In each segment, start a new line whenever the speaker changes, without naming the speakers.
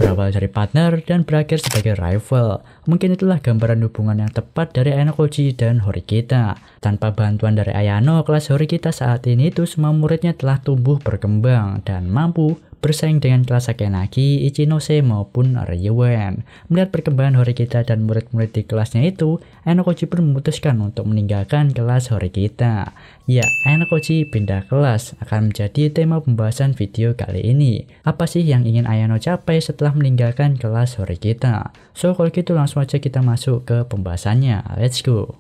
berawal dari partner dan berakhir sebagai rival. Mungkin itulah gambaran hubungan yang tepat dari Ayano Koji dan Horikita. Tanpa bantuan dari Ayano, kelas Horikita saat ini itu semua muridnya telah tumbuh berkembang dan mampu bersaing dengan kelas Sakenagi, Ichinose maupun Ryuan. Melihat perkembangan Horikita dan murid-murid di kelasnya itu, Ayano Koji pun memutuskan untuk meninggalkan kelas Horikita. Ya, Ayano Koji pindah kelas akan menjadi tema pembahasan video kali ini. Apa sih yang ingin Ayano capai setelah meninggalkan kelas Horikita? So, kalau gitu langsung aja kita masuk ke pembahasannya. Let's go!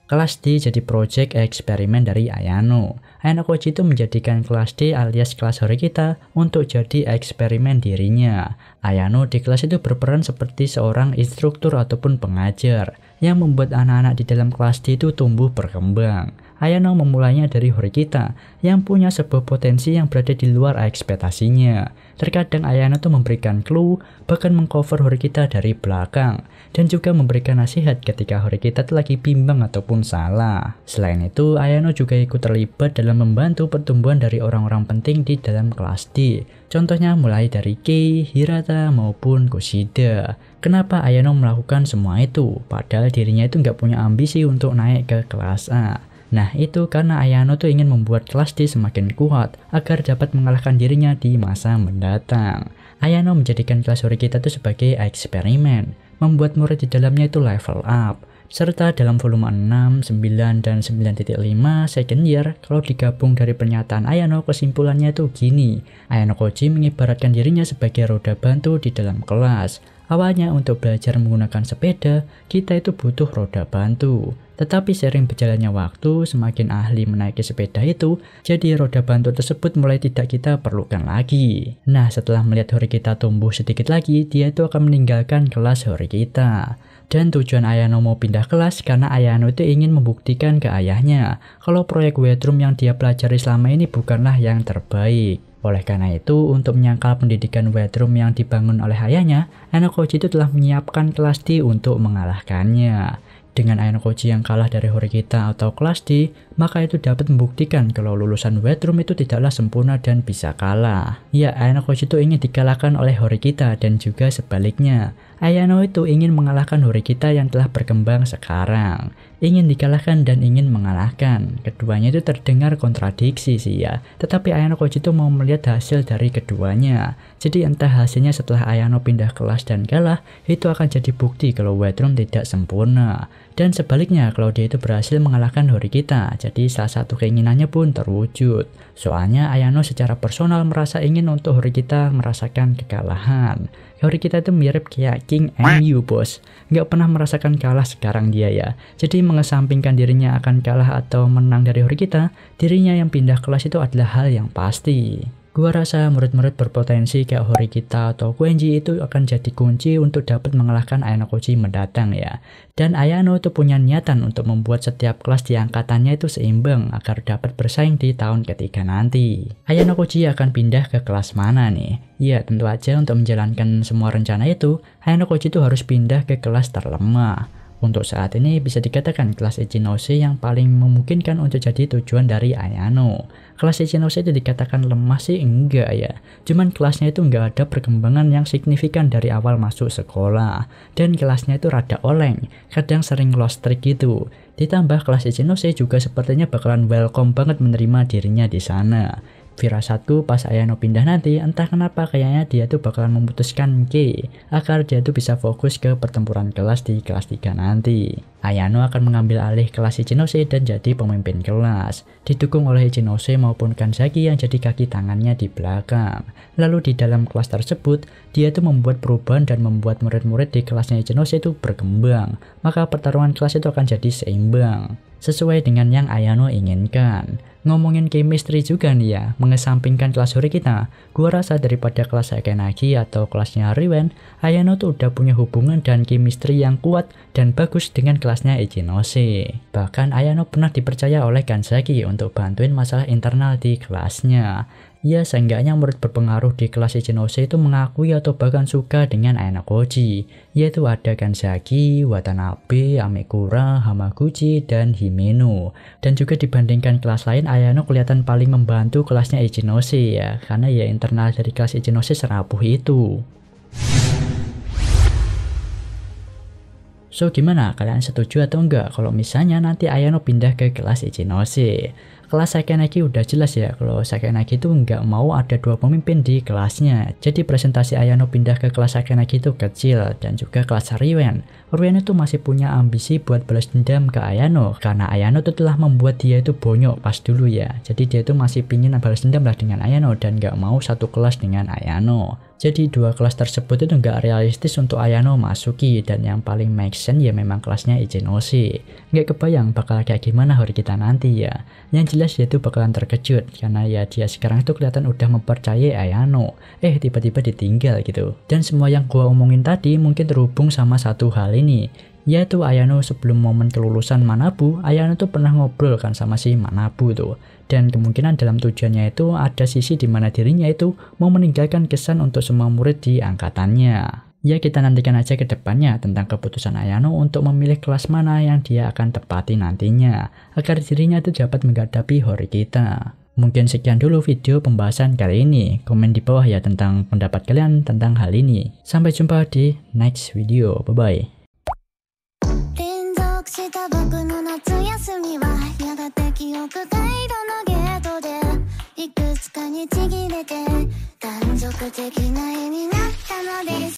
Kelas D jadi project eksperimen dari Ayano. Ayano Koji itu menjadikan kelas D alias kelas Horikita untuk jadi eksperimen dirinya. Ayano di kelas itu berperan seperti seorang instruktur ataupun pengajar yang membuat anak-anak di dalam kelas D itu tumbuh berkembang. Ayano memulainya dari Horikita yang punya sebuah potensi yang berada di luar ekspektasinya. Terkadang Ayano tuh memberikan clue, bahkan mengcover Horikita dari belakang, dan juga memberikan nasihat ketika Horikita tuh lagi bimbang ataupun salah. Selain itu, Ayano juga ikut terlibat dalam membantu pertumbuhan dari orang-orang penting di dalam kelas D. Contohnya mulai dari Kei, Hirata, maupun Kushida. Kenapa Ayano melakukan semua itu? Padahal dirinya itu nggak punya ambisi untuk naik ke kelas A. Nah, itu karena Ayano tuh ingin membuat kelas D semakin kuat agar dapat mengalahkan dirinya di masa mendatang. Ayano menjadikan kelas Horikita itu sebagai eksperimen, membuat murid di dalamnya itu level up. Serta dalam volume 6, 9, dan 9.5 second year, kalau digabung dari pernyataan Ayano, kesimpulannya itu gini. Ayano Koji mengibaratkan dirinya sebagai roda bantu di dalam kelas. Awalnya untuk belajar menggunakan sepeda, kita itu butuh roda bantu. Tetapi sering berjalannya waktu, semakin ahli menaiki sepeda itu, jadi roda bantu tersebut mulai tidak kita perlukan lagi. Nah, setelah melihat Horikita tumbuh sedikit lagi, dia itu akan meninggalkan kelas Horikita. Dan tujuan Ayano mau pindah kelas karena Ayano itu ingin membuktikan ke ayahnya kalau proyek Wetrum yang dia pelajari selama ini bukanlah yang terbaik. Oleh karena itu, untuk menyangkal pendidikan Wetrum yang dibangun oleh ayahnya, Ayano Koji itu telah menyiapkan kelas D untuk mengalahkannya. Dengan Ayano Koji yang kalah dari Horikita atau kelas D, maka itu dapat membuktikan kalau lulusan Wetrum itu tidaklah sempurna dan bisa kalah. Ya, Ayano Koji itu ingin dikalahkan oleh Horikita dan juga sebaliknya. Ayano itu ingin mengalahkan Horikita yang telah berkembang sekarang. Ingin dikalahkan dan ingin mengalahkan. Keduanya itu terdengar kontradiksi sih ya. Tetapi Ayano Koji itu mau melihat hasil dari keduanya. Jadi entah hasilnya setelah Ayano pindah kelas dan kalah, itu akan jadi bukti kalau Wetrum tidak sempurna. Dan sebaliknya kalau dia itu berhasil mengalahkan Horikita, jadi salah satu keinginannya pun terwujud. Soalnya Ayano secara personal merasa ingin untuk Horikita merasakan kekalahan. Horikita itu mirip kayak King MU bos, nggak pernah merasakan kalah sekarang dia ya. Jadi mengesampingkan dirinya akan kalah atau menang dari Horikita, dirinya yang pindah kelas itu adalah hal yang pasti. Gua rasa murid-murid berpotensi kayak Horikita atau Kuenji itu akan jadi kunci untuk dapat mengalahkan Ayano Koji mendatang ya. Dan Ayano itu punya niatan untuk membuat setiap kelas di angkatannya itu seimbang agar dapat bersaing di tahun ketiga nanti. Ayano Koji akan pindah ke kelas mana nih? Ya tentu aja untuk menjalankan semua rencana itu, Ayano Koji itu harus pindah ke kelas terlemah. Untuk saat ini bisa dikatakan kelas Ichinose yang paling memungkinkan untuk jadi tujuan dari Ayano. Kelas Ichinose itu dikatakan lemah sih enggak ya. Cuman kelasnya itu enggak ada perkembangan yang signifikan dari awal masuk sekolah. Dan kelasnya itu rada oleng, kadang sering lost streak gitu. Ditambah kelas Ichinose juga sepertinya bakalan welcome banget menerima dirinya di sana. Firasatku pas Ayano pindah nanti, entah kenapa kayaknya dia tuh bakalan memutuskan Kei agar dia tuh bisa fokus ke pertempuran kelas di kelas 3 nanti. Ayano akan mengambil alih kelas Ichinose dan jadi pemimpin kelas, didukung oleh Ichinose maupun Kanzaki yang jadi kaki tangannya di belakang. Lalu di dalam kelas tersebut, dia tuh membuat perubahan dan membuat murid-murid di kelasnya Ichinose itu berkembang, maka pertarungan kelas itu akan jadi seimbang, sesuai dengan yang Ayano inginkan. Ngomongin chemistry juga nih ya, mengesampingkan kelas Horikita, gua rasa daripada kelas Sakenagi atau kelasnya Ryuan, Ayano tuh udah punya hubungan dan chemistry yang kuat dan bagus dengan kelasnya Ichinose. Bahkan Ayano pernah dipercaya oleh Kanzaki untuk bantuin masalah internal di kelasnya. Ya seenggaknya murid berpengaruh di kelas Ichinose itu mengakui atau bahkan suka dengan Ayano Koji, yaitu ada Kanzaki, Watanabe, Amekura, Hamaguchi, dan Himeno. Dan juga dibandingkan kelas lain, Ayano kelihatan paling membantu kelasnya Ichinose ya, karena ya internal dari kelas Ichinose serapuh itu. So gimana, kalian setuju atau enggak kalau misalnya nanti Ayano pindah ke kelas Ichinose? Kelas Sakenagi udah jelas ya kalau Sakenagi itu nggak mau ada dua pemimpin di kelasnya. Jadi presentasi Ayano pindah ke kelas Sakenagi itu kecil. Dan juga kelas Riwen. Riwen itu masih punya ambisi buat balas dendam ke Ayano. Karena Ayano itu telah membuat dia itu bonyok pas dulu ya. Jadi dia itu masih pingin balas dendam lah dengan Ayano dan nggak mau satu kelas dengan Ayano. Jadi dua kelas tersebut itu nggak realistis untuk Ayano masuki, dan yang paling make sense ya memang kelasnya Ichinose. Nggak kebayang bakal kayak gimana hari kita nanti ya. Yang jelas dia tuh bakalan terkejut karena ya dia sekarang tuh kelihatan udah mempercayai Ayano. Tiba-tiba ditinggal gitu. Dan semua yang gua omongin tadi mungkin terhubung sama satu hal ini. Yaitu Ayano sebelum momen kelulusan Manabu, Ayano tuh pernah ngobrol kan sama si Manabu tuh. Dan kemungkinan dalam tujuannya itu ada sisi di mana dirinya itu mau meninggalkan kesan untuk semua murid di angkatannya. Ya kita nantikan aja ke depannya tentang keputusan Ayano untuk memilih kelas mana yang dia akan tepati nantinya, agar dirinya itu dapat menghadapi Horikita. Mungkin sekian dulu video pembahasan kali ini. Komen di bawah ya tentang pendapat kalian tentang hal ini. Sampai jumpa di next video. Bye-bye.
した僕の夏休みはやがて記憶回路のゲートでいくつかにちぎれて断続的な絵になる